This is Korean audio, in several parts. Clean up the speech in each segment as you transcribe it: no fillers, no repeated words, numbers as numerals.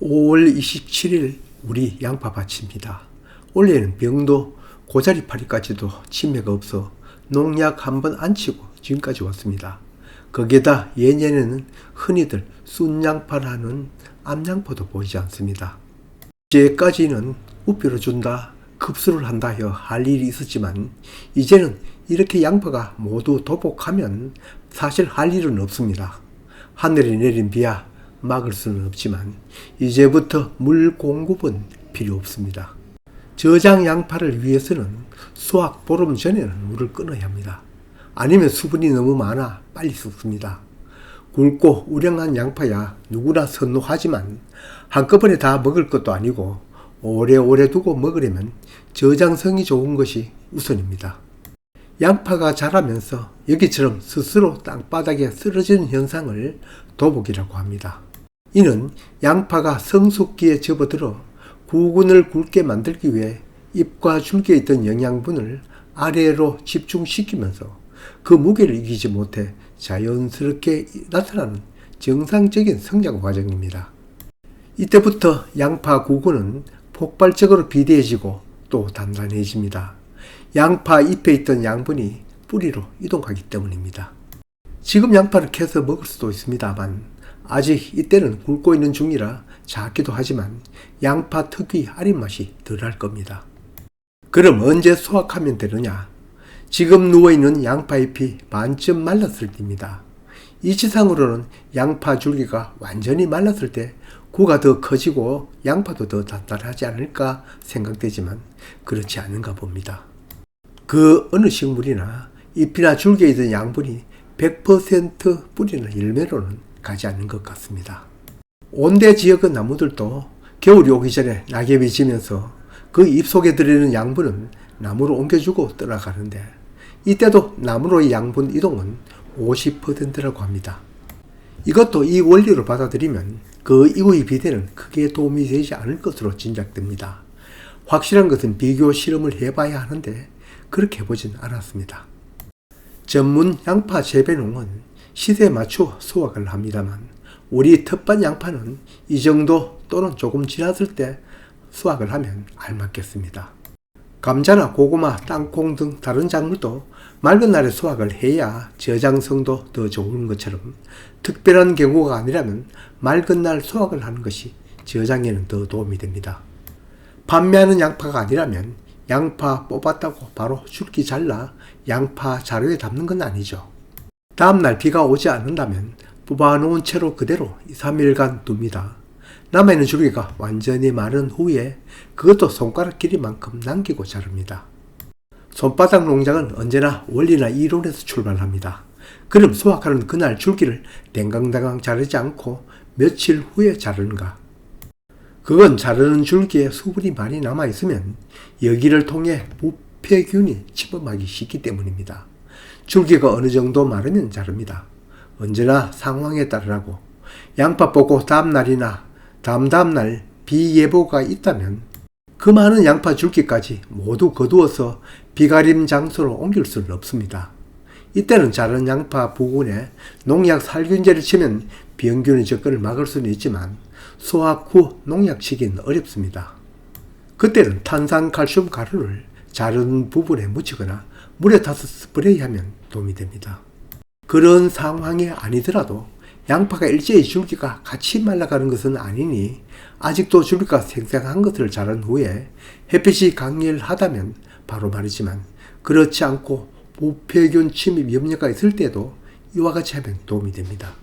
5월 27일 우리 양파밭입니다. 올해는 병도 고자리파리까지도 침해가 없어 농약 한번 안 치고 지금까지 왔습니다. 거기에다 예년에는 흔히들 순양파라는 암양파도 보이지 않습니다. 이제까지는 우표를 준다, 급수를 한다 하여 할 일이 있었지만 이제는 이렇게 양파가 모두 도복하면 사실 할 일은 없습니다. 하늘에 내린 비야 막을 수는 없지만 이제부터 물 공급은 필요 없습니다. 저장 양파를 위해서는 수확 보름 전에는 물을 끊어야 합니다. 아니면 수분이 너무 많아 빨리 썩습니다. 굵고 우량한 양파야 누구나 선호하지만 한꺼번에 다 먹을 것도 아니고 오래오래 두고 먹으려면 저장성이 좋은 것이 우선입니다. 양파가 자라면서 여기처럼 스스로 땅바닥에 쓰러지는 현상을 도복이라고 합니다. 이는 양파가 성숙기에 접어들어 구근을 굵게 만들기 위해 잎과 줄기에 있던 영양분을 아래로 집중시키면서 그 무게를 이기지 못해 자연스럽게 나타나는 정상적인 성장 과정입니다. 이때부터 양파 구근은 폭발적으로 비대해지고 또 단단해집니다. 양파 잎에 있던 양분이 뿌리로 이동하기 때문입니다. 지금 양파를 캐서 먹을 수도 있습니다만 아직 이때는 굵고 있는 중이라 작기도 하지만 양파 특유의 아린 맛이 덜할 겁니다. 그럼 언제 수확하면 되느냐? 지금 누워있는 양파잎이 반쯤 말랐을 때입니다. 이치상으로는 양파 줄기가 완전히 말랐을 때 구가 더 커지고 양파도 더 단단하지 않을까 생각되지만 그렇지 않은가 봅니다. 그 어느 식물이나 잎이나 줄기에 있는 양분이 100% 뿌리나 열매로는 가지 않는 것 같습니다. 온대 지역의 나무들도 겨울이 오기 전에 낙엽이 지면서 그 잎 속에 들어있는 양분은 나무로 옮겨주고 떠나가는데 이때도 나무로의 양분 이동은 50%라고 합니다. 이것도 이 원리로 받아들이면 그 이후의 비대는 크게 도움이 되지 않을 것으로 짐작됩니다. 확실한 것은 비교 실험을 해봐야 하는데 그렇게 해보진 않았습니다. 전문 양파 재배농은 시세에 맞춰 수확을 합니다만 우리 텃밭 양파는 이 정도 또는 조금 지났을 때 수확을 하면 알맞겠습니다. 감자나 고구마, 땅콩 등 다른 작물도 맑은 날에 수확을 해야 저장성도 더 좋은 것처럼 특별한 경우가 아니라면 맑은 날 수확을 하는 것이 저장에는 더 도움이 됩니다. 판매하는 양파가 아니라면 양파 뽑았다고 바로 줄기 잘라 양파 자루에 담는 건 아니죠. 다음날 비가 오지 않는다면 뽑아놓은 채로 그대로 2, 3일간 둡니다. 남아있는 줄기가 완전히 마른 후에 그것도 손가락 길이만큼 남기고 자릅니다. 손바닥 농장은 언제나 원리나 이론에서 출발합니다. 그럼 수확하는 그날 줄기를 댕강댕강 자르지 않고 며칠 후에 자르는가? 그건 자르는 줄기에 수분이 많이 남아있으면 여기를 통해 부패균이 침범하기 쉽기 때문입니다. 줄기가 어느 정도 마르면 자릅니다. 언제나 상황에 따르라고. 양파 뽑고 다음날이나 다음날 비 예보가 있다면 그 많은 양파 줄기까지 모두 거두어서 비가림 장소로 옮길 수는 없습니다. 이때는 자른 양파 부근에 농약 살균제를 치면 병균의 접근을 막을 수는 있지만 수확 후 농약 치기는 어렵습니다. 그때는 탄산칼슘 가루를 자른 부분에 묻히거나 물에 타서 스프레이하면 도움이 됩니다. 그런 상황이 아니더라도 양파가 일제히 줄기가 같이 말라가는 것은 아니니 아직도 줄기가 생생한 것을 자른 후에 햇빛이 강렬하다면 바로 마르지만 그렇지 않고 부패균 침입 염려가 있을 때도 이와 같이 하면 도움이 됩니다.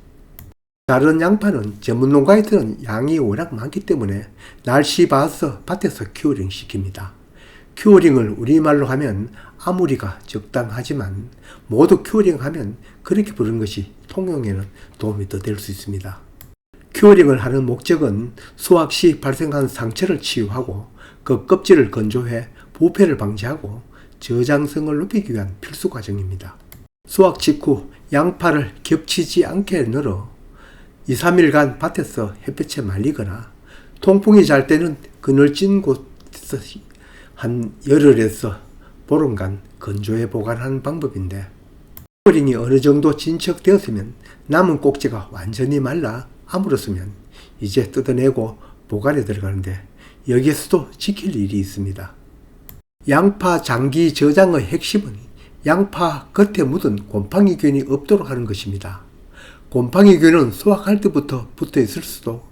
다른 양파는 전문농가에서는 양이 워낙 많기 때문에 날씨 봐서 밭에서 큐어링 시킵니다. 큐어링을 우리말로 하면 아무리가 적당하지만 모두 큐어링 하면 그렇게 부르는 것이 통용에는 도움이 더 될 수 있습니다. 큐어링을 하는 목적은 수확 시 발생한 상처를 치유하고 그 껍질을 건조해 부패를 방지하고 저장성을 높이기 위한 필수 과정입니다. 수확 직후 양파를 겹치지 않게 널어 2, 3일간 밭에서 햇볕에 말리거나 통풍이 잘 때는 그늘진 곳에서 한 열흘에서 보름간 건조해 보관하는 방법인데 큐어링이 어느 정도 진척되었으면 남은 꼭지가 완전히 말라 아물었으면 이제 뜯어내고 보관에 들어가는데 여기에서도 지킬 일이 있습니다. 양파 장기 저장의 핵심은 양파 겉에 묻은 곰팡이균이 없도록 하는 것입니다. 곰팡이균은 수확할 때부터 붙어 있을 수도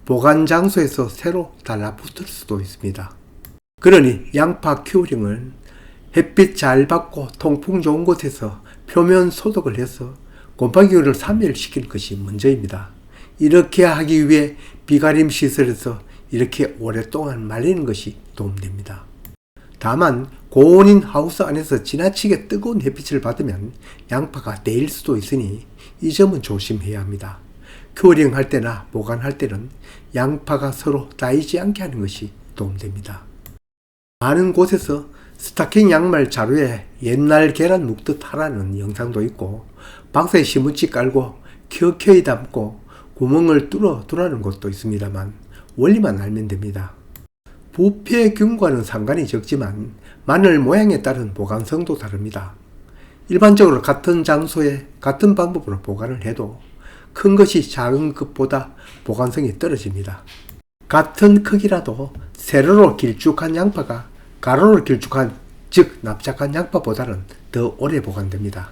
보관 장소에서 새로 달라붙을 수도 있습니다. 그러니 양파 큐어링은 햇빛 잘 받고 통풍 좋은 곳에서 표면 소독을 해서 곰팡이균을 사멸시키는 것이 먼저입니다. 이렇게 하기 위해 비가림 시설에서 이렇게 오랫동안 말리는 것이 도움됩니다. 다만 고온인 하우스 안에서 지나치게 뜨거운 햇빛을 받으면 양파가 데일 수도 있으니 이 점은 조심해야 합니다. 큐어링 할 때나 보관할 때는 양파가 서로 닿이지 않게 하는 것이 도움됩니다. 많은 곳에서 스타킹 양말 자루에 옛날 계란 묵듯 하라는 영상도 있고 박스에 신문지 깔고 켜켜이 담고 구멍을 뚫어 두라는 곳도 있습니다만 원리만 알면 됩니다. 부패균과는 상관이 적지만 마늘 모양에 따른 보관성도 다릅니다. 일반적으로 같은 장소에 같은 방법으로 보관을 해도 큰 것이 작은 것보다 보관성이 떨어집니다. 같은 크기라도 세로로 길쭉한 양파가 가로로 길쭉한, 즉 납작한 양파보다는 더 오래 보관됩니다.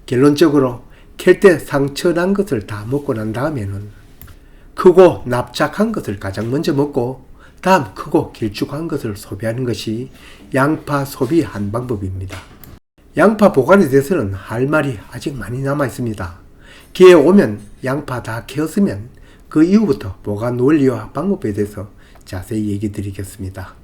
결론적으로 캘 때 상처 난 것을 다 먹고 난 다음에는 크고 납작한 것을 가장 먼저 먹고 다음 크고 길쭉한 것을 소비하는 것이 양파 소비 한 방법입니다. 양파 보관에 대해서는 할 말이 아직 많이 남아 있습니다. 기회 오면 양파 다 캐었으면 그 이후부터 보관 원리와 방법에 대해서 자세히 얘기 드리겠습니다.